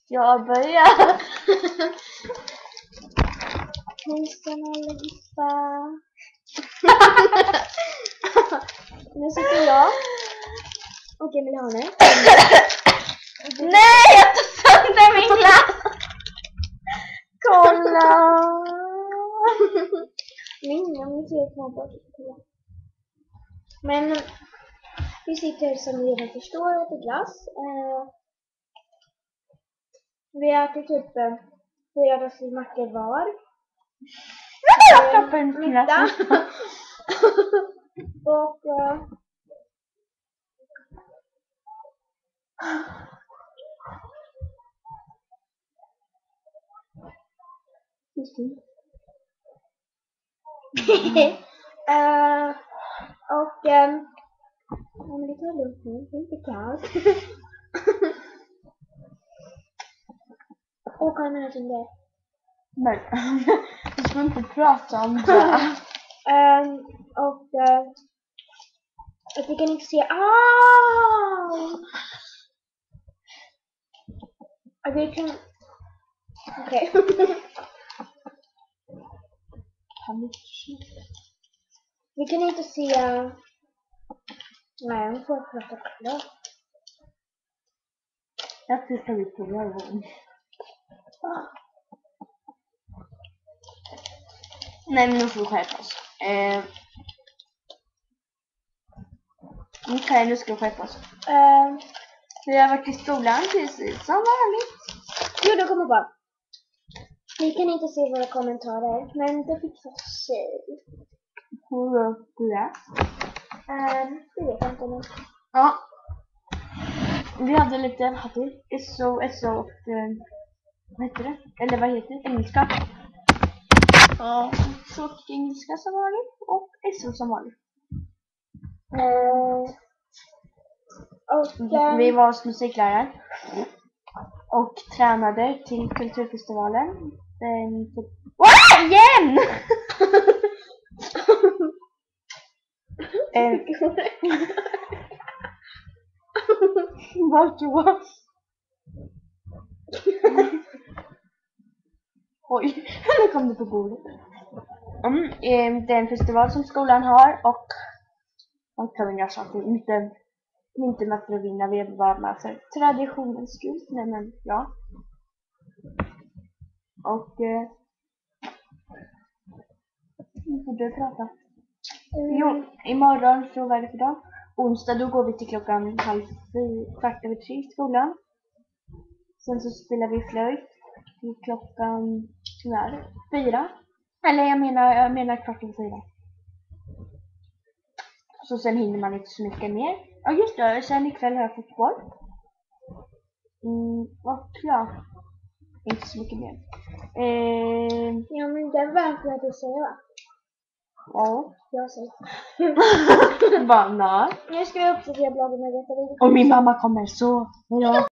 Jag börjar. Hejsan allihopa. Nu sitter jag och Emiliane. Nej, jag tog sönder min glass. Kolla. Min ser knappt bort. Men vi sitter som ni redan förstår och äter glass. Vi äter typ 4 dussin mackor var. Jag tappar en glass. Och men det tar lugnt nu, det är inte kallt. Och kan jag det. Men du ska inte prata om det. Och jag kan inte se. Vi kan. Okej. Vi kan inte se. Nej, jag får prata klart. Jag tittar ut på ögonen. Nej, men nu får vi skärpa oss. Okej, nu ska vi skärpa oss. Vi har varit i skolan precis som vanligt. Jo, då kommer bara. Ni kan inte se våra kommentarer, men det fixar sig. Hur gör du det? Det vet jag inte nu. Ja. Vi hade lite SO och vad heter det? Eller vad heter det? Engelska. Ja, tråkig engelska som vanligt och SO som vanligt. Vi var hos musikläraren och tränade till kulturfestivalen. Igen! Vart då? Oj, nu kom det på bordet. Det är en festival som skolan har och man kan göra saker inte med för att vinna, vi är bara med för traditionens skull. Nej, men ja. Och nu får du prata. Jo, imorgon så vad är det för dag? Onsdag, då går vi till klockan 3:15 i skolan. Sen så spelar vi flöjt till klockan 4. Eller jag menar 3:15. Så sen hinner man inte så mycket mer. Ja just det, sen ikväll har jag fotboll. Och ja, inte så mycket mer. Ja, men det är verkligen att du säger, va? Ja. Jag säger. Banan. Nu ska vi uppdatera bloggen med detta video. Och min mamma kommer så. Hejdå.